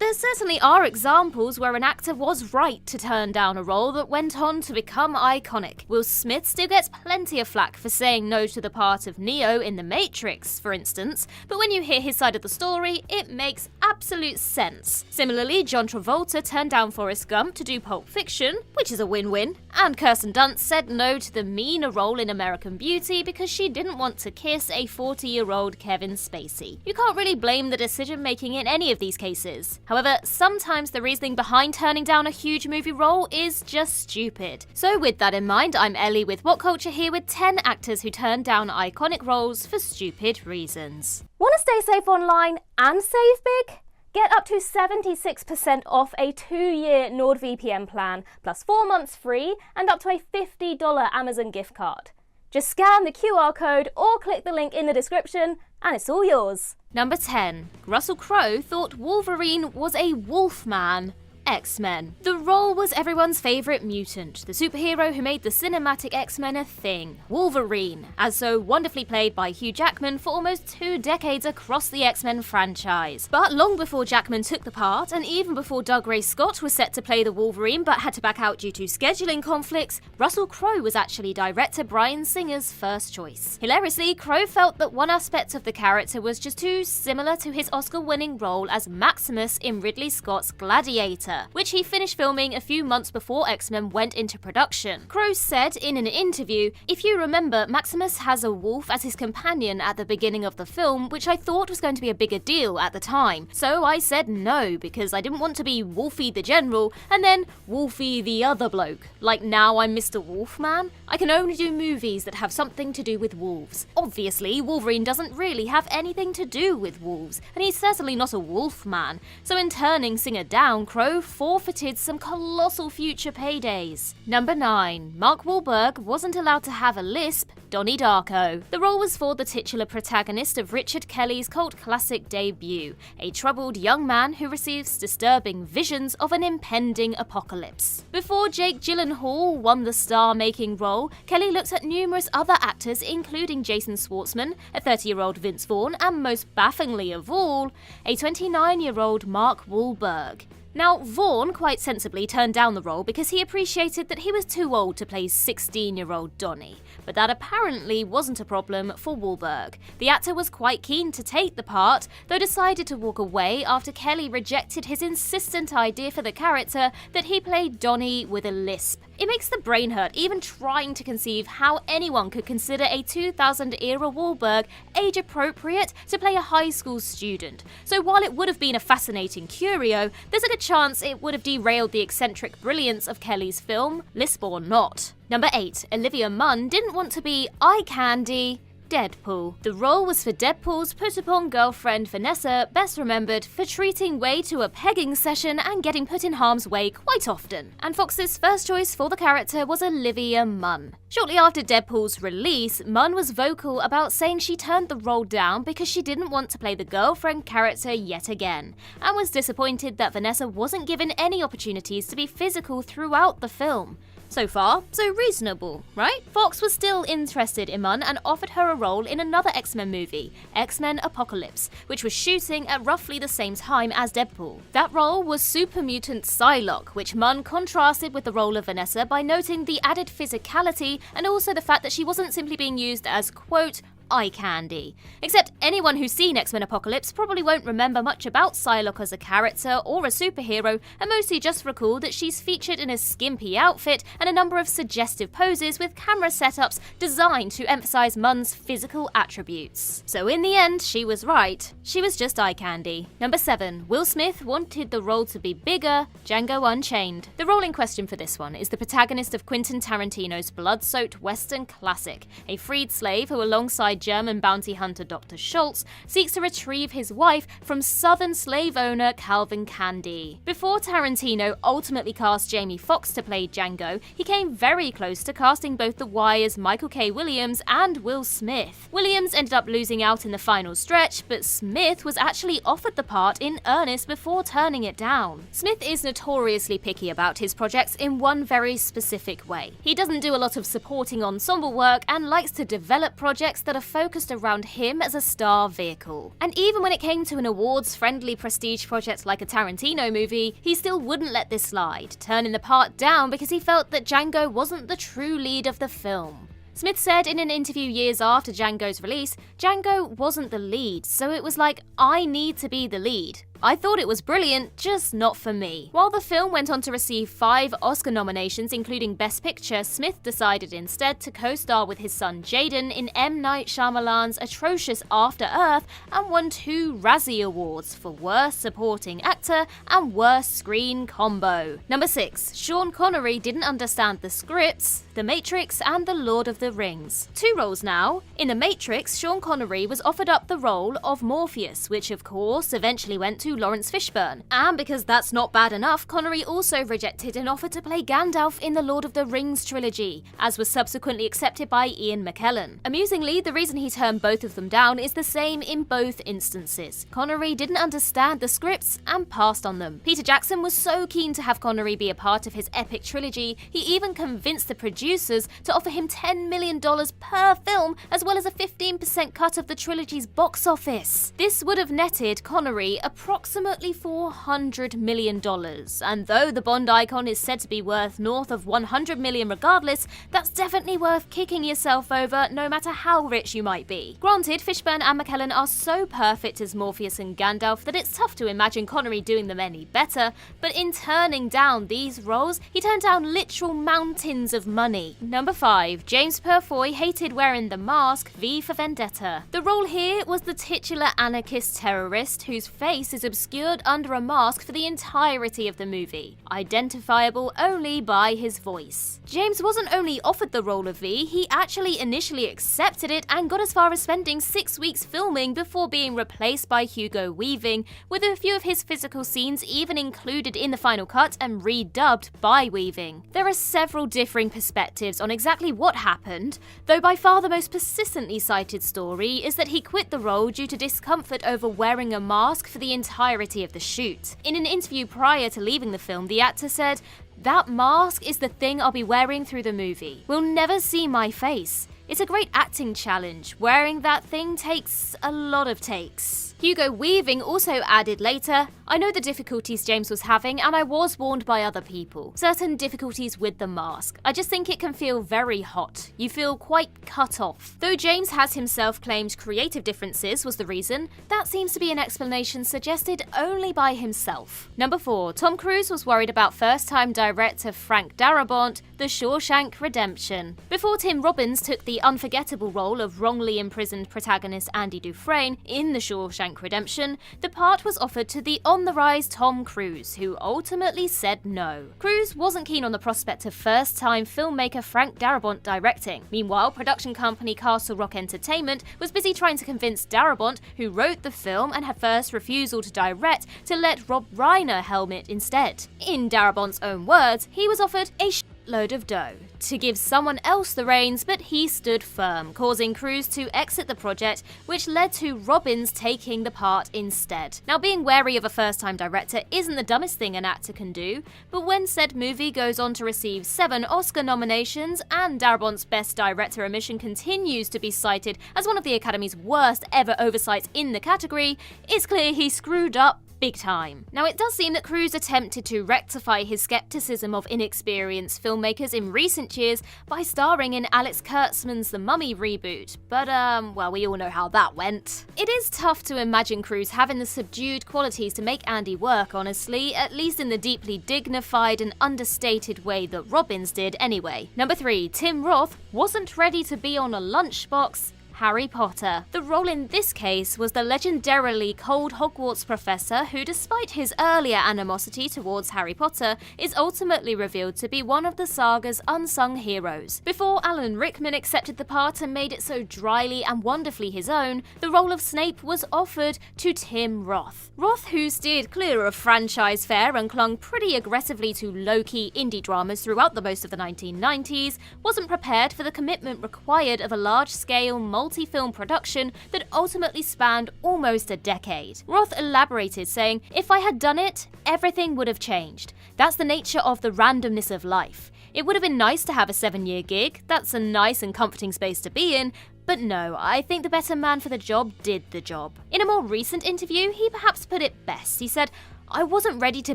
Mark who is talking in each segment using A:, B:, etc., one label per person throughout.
A: There certainly are examples where an actor was right to turn down a role that went on to become iconic. Will Smith still gets plenty of flack for saying no to the part of Neo in The Matrix, for instance, but when you hear his side of the story, it makes absolute sense. Similarly, John Travolta turned down Forrest Gump to do Pulp Fiction, which is a win-win, and Kirsten Dunst said no to the Mina role in American Beauty because she didn't want to kiss a 40-year-old Kevin Spacey. You can't really blame the decision-making in any of these cases. However, sometimes the reasoning behind turning down a huge movie role is just stupid. So with that in mind, I'm Ellie with Whatculture here with 10 actors who turned down iconic roles for stupid reasons.
B: Want to stay safe online and save big? Get up to 76% off a 2-year NordVPN plan, plus 4 months free and up to a $50 Amazon gift card. Just scan the QR code or click the link in the description and it's all yours.
A: Number 10. Russell Crowe thought Wolverine was a Wolfman. X-Men. The role was everyone's favourite mutant, the superhero who made the cinematic X-Men a thing, Wolverine, as so wonderfully played by Hugh Jackman for almost 2 decades across the X-Men franchise. But long before Jackman took the part, and even before Doug Ray Scott was set to play the Wolverine but had to back out due to scheduling conflicts, Russell Crowe was actually director Bryan Singer's first choice. Hilariously, Crowe felt that one aspect of the character was just too similar to his Oscar-winning role as Maximus in Ridley Scott's Gladiator, which he finished filming a few months before X-Men went into production. Crowe said in an interview, "If you remember, Maximus has a wolf as his companion at the beginning of the film, which I thought was going to be a bigger deal at the time. So I said no, because I didn't want to be Wolfie the General, and then Wolfie the other bloke. Like now I'm Mr. Wolfman. I can only do movies that have something to do with wolves. Obviously, Wolverine doesn't really have anything to do with wolves, and he's certainly not a wolfman. So in turning Singer down, Crowe forfeited some colossal future paydays." Number 9. Mark Wahlberg wasn't allowed to have a lisp, Donnie Darko. The role was for the titular protagonist of Richard Kelly's cult classic debut, a troubled young man who receives disturbing visions of an impending apocalypse. Before Jake Gyllenhaal won the star-making role, Kelly looked at numerous other actors including Jason Schwartzman, a 30-year-old Vince Vaughn, and most bafflingly of all, a 29-year-old Mark Wahlberg. Now, Vaughn quite sensibly turned down the role because he appreciated that he was too old to play 16-year-old Donnie, but that apparently wasn't a problem for Wahlberg. The actor was quite keen to take the part, though decided to walk away after Kelly rejected his insistent idea for the character that he played Donnie with a lisp. It makes the brain hurt even trying to conceive how anyone could consider a 2000-era Wahlberg age-appropriate to play a high school student. So while it would have been a fascinating curio, there's a good chance it would have derailed the eccentric brilliance of Kelly's film, lisp or not. Number 8. Olivia Mun didn't want to be eye candy, Deadpool. The role was for Deadpool's put-upon girlfriend Vanessa, best remembered for treating Way to a pegging session and getting put in harm's way quite often. And Fox's first choice for the character was Olivia Mun. Shortly after Deadpool's release, Mun was vocal about saying she turned the role down because she didn't want to play the girlfriend character yet again, and was disappointed that Vanessa wasn't given any opportunities to be physical throughout the film. So far, so reasonable, right? Fox was still interested in Mun and offered her a role in another X-Men movie, X-Men Apocalypse, which was shooting at roughly the same time as Deadpool. That role was super mutant Psylocke, which Mun contrasted with the role of Vanessa by noting the added physicality and also the fact that she wasn't simply being used as, quote, eye candy. Except anyone who's seen X-Men Apocalypse probably won't remember much about Psylocke as a character or a superhero, and mostly just recall that she's featured in a skimpy outfit and a number of suggestive poses with camera setups designed to emphasize Mun's physical attributes. So in the end, she was right. She was just eye candy. Number 7. Will Smith wanted the role to be bigger, Django Unchained. The role in question for this one is the protagonist of Quentin Tarantino's blood-soaked western classic, a freed slave who, alongside German bounty hunter Dr. Schultz, seeks to retrieve his wife from southern slave owner Calvin Candy. Before Tarantino ultimately cast Jamie Foxx to play Django, he came very close to casting both The Wire's Michael K. Williams and Will Smith. Williams ended up losing out in the final stretch, but Smith was actually offered the part in earnest before turning it down. Smith is notoriously picky about his projects in one very specific way. He doesn't do a lot of supporting ensemble work and likes to develop projects that are focused around him as a star vehicle. And even when it came to an awards-friendly prestige project like a Tarantino movie, he still wouldn't let this slide, turning the part down because he felt that Django wasn't the true lead of the film. Smith said in an interview years after Django's release, Django wasn't the lead, so it was like, I need to be the lead. I thought it was brilliant, just not for me. While the film went on to receive 5 Oscar nominations, including Best Picture, Smith decided instead to co-star with his son Jaden in M. Night Shyamalan's atrocious After Earth and won 2 Razzie Awards for Worst Supporting Actor and Worst Screen Combo. Number 6. Shan Connory didn't understand the scripts, The Matrix and The Lord of the Rings. 2 roles now. In The Matrix, Shan Connory was offered up the role of Morpheus, which of course eventually went to Lawrence Fishburne. And because that's not bad enough, Connery also rejected an offer to play Gandalf in the Lord of the Rings trilogy, as was subsequently accepted by Ian McKellen. Amusingly, the reason he turned both of them down is the same in both instances. Connery didn't understand the scripts and passed on them. Peter Jackson was so keen to have Connery be a part of his epic trilogy, he even convinced the producers to offer him $10 million per film, as well as a 15% cut of the trilogy's box office. This would have netted Connery approximately $400 million, and though the Bond icon is said to be worth north of $100 million regardless, that's definitely worth kicking yourself over no matter how rich you might be. Granted, Fishburne and McKellen are so perfect as Morpheus and Gandalf that it's tough to imagine Connery doing them any better, but in turning down these roles, he turned down literal mountains of money. Number 5. James Purefoy hated wearing the mask, V for Vendetta. The role here was the titular anarchist terrorist whose face is obscured under a mask for the entirety of the movie, identifiable only by his voice. James wasn't only offered the role of V, he actually initially accepted it and got as far as spending 6 weeks filming before being replaced by Hugo Weaving, with a few of his physical scenes even included in the final cut and redubbed by Weaving. There are several differing perspectives on exactly what happened, though by far the most persistently cited story is that he quit the role due to discomfort over wearing a mask for the entirety of the shoot. In an interview prior to leaving the film, the actor said, "That mask is the thing I'll be wearing through the movie. We'll never see my face. It's a great acting challenge. Wearing that thing takes a lot of takes." Hugo Weaving also added later, "I know the difficulties James was having and I was warned by other people. Certain difficulties with the mask. I just think it can feel very hot. You feel quite cut off." Though James has himself claimed creative differences was the reason, that seems to be an explanation suggested only by himself. Number 4. Tom Cruise was worried about first-time director Frank Darabont, The Shawshank Redemption. Before Tim Robbins took the unforgettable role of wrongly imprisoned protagonist Andy Dufresne in The Shawshank Redemption, the part was offered to the on-the-rise Tom Cruise, who ultimately said no. Cruise wasn't keen on the prospect of first-time filmmaker Frank Darabont directing. Meanwhile, production company Castle Rock Entertainment was busy trying to convince Darabont, who wrote the film and had first refusal to direct, to let Rob Reiner helm it instead. In Darabont's own words, he was offered a load of dough to give someone else the reins, but he stood firm, causing Cruz to exit the project, which led to Robbins taking the part instead. Now, being wary of a first-time director isn't the dumbest thing an actor can do, but when said movie goes on to receive 7 Oscar nominations and Darabont's Best Director omission continues to be cited as one of the Academy's worst ever oversights in the category, it's clear he screwed up big time. Now, it does seem that Cruz attempted to rectify his skepticism of inexperienced filmmakers in recent years by starring in Alex Kurtzman's The Mummy reboot, but well, we all know how that went. It is tough to imagine Cruz having the subdued qualities to make Andy work, honestly, at least in the deeply dignified and understated way that Robbins did anyway. Number 3, Tim Roth wasn't ready to be on a lunchbox Harry Potter. The role in this case was the legendarily cold Hogwarts professor who, despite his earlier animosity towards Harry Potter, is ultimately revealed to be one of the saga's unsung heroes. Before Alan Rickman accepted the part and made it so dryly and wonderfully his own, the role of Snape was offered to Tim Roth. Roth, who steered clear of franchise fare and clung pretty aggressively to low-key indie dramas throughout the most of the 1990s, wasn't prepared for the commitment required of a large-scale multi-film production that ultimately spanned almost a decade. Roth elaborated, saying, "If I had done it, everything would have changed. That's the nature of the randomness of life. It would have been nice to have a 7-year gig, that's a nice and comforting space to be in, But no, I think the better man for the job did the job. In a more recent interview, he perhaps put it best. He said, "I wasn't ready to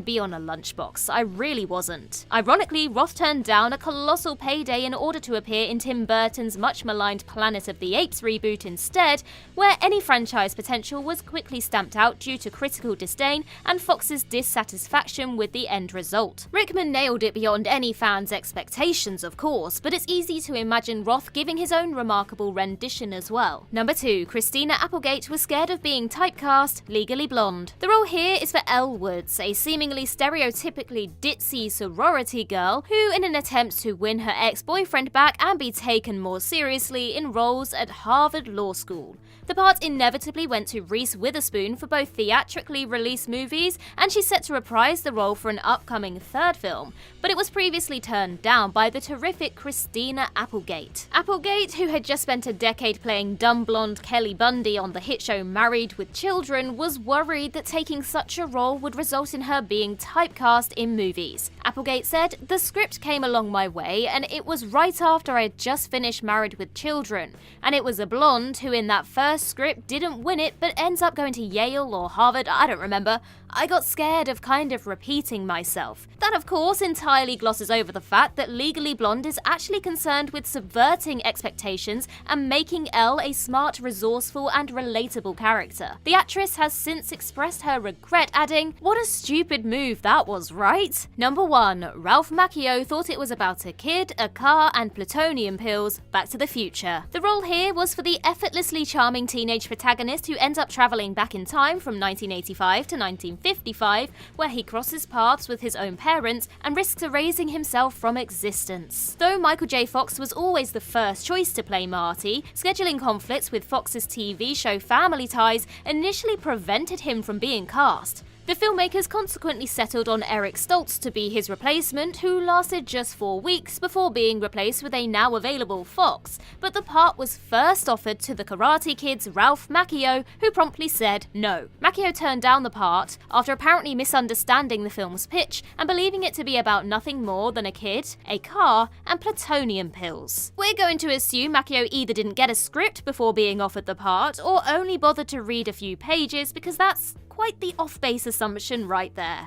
A: be on a lunchbox, I really wasn't." Ironically, Roth turned down a colossal payday in order to appear in Tim Burton's much-maligned Planet of the Apes reboot instead, where any franchise potential was quickly stamped out due to critical disdain and Fox's dissatisfaction with the end result. Rickman nailed it beyond any fan's expectations, of course, but it's easy to imagine Roth giving his own remarkable rendition as well. Number 2, Christina Applegate was scared of being typecast, Legally Blonde. The role here is for Elle, a seemingly stereotypically ditzy sorority girl who, in an attempt to win her ex-boyfriend back and be taken more seriously, enrolls at Harvard Law School. The part inevitably went to Reese Witherspoon for both theatrically released movies, and she's set to reprise the role for an upcoming third film, but it was previously turned down by the terrific Christina Applegate. Applegate, who had just spent a decade playing dumb blonde Kelly Bundy on the hit show Married with Children, was worried that taking such a role would result in her being typecast in movies. Applegate said, "The script came along my way, and it was right after I had just finished Married with Children, and it was a blonde who in that first script didn't win it but ends up going to Yale or Harvard, I don't remember. I got scared of kind of repeating myself." That of course entirely glosses over the fact that Legally Blonde is actually concerned with subverting expectations and making Elle a smart, resourceful and relatable character. The actress has since expressed her regret, adding, "What a stupid move that was, right?" Number 1, Ralph Macchio thought it was about a kid, a car and plutonium pills. Back to the Future. The role here was for the effortlessly charming teenage protagonist who ends up travelling back in time from 1985 to 1955, where he crosses paths with his own parents and risks erasing himself from existence. Though Michael J. Fox was always the first choice to play Marty, scheduling conflicts with Fox's TV show Family Ties initially prevented him from being cast. The filmmakers consequently settled on Eric Stoltz to be his replacement, who lasted just 4 weeks before being replaced with a now available Fox, but the part was first offered to the Karate Kid's Ralph Macchio, who promptly said no. Macchio turned down the part after apparently misunderstanding the film's pitch and believing it to be about nothing more than a kid, a car, and plutonium pills. We're going to assume Macchio either didn't get a script before being offered the part, or only bothered to read a few pages, because that's quite the off-base assumption right there.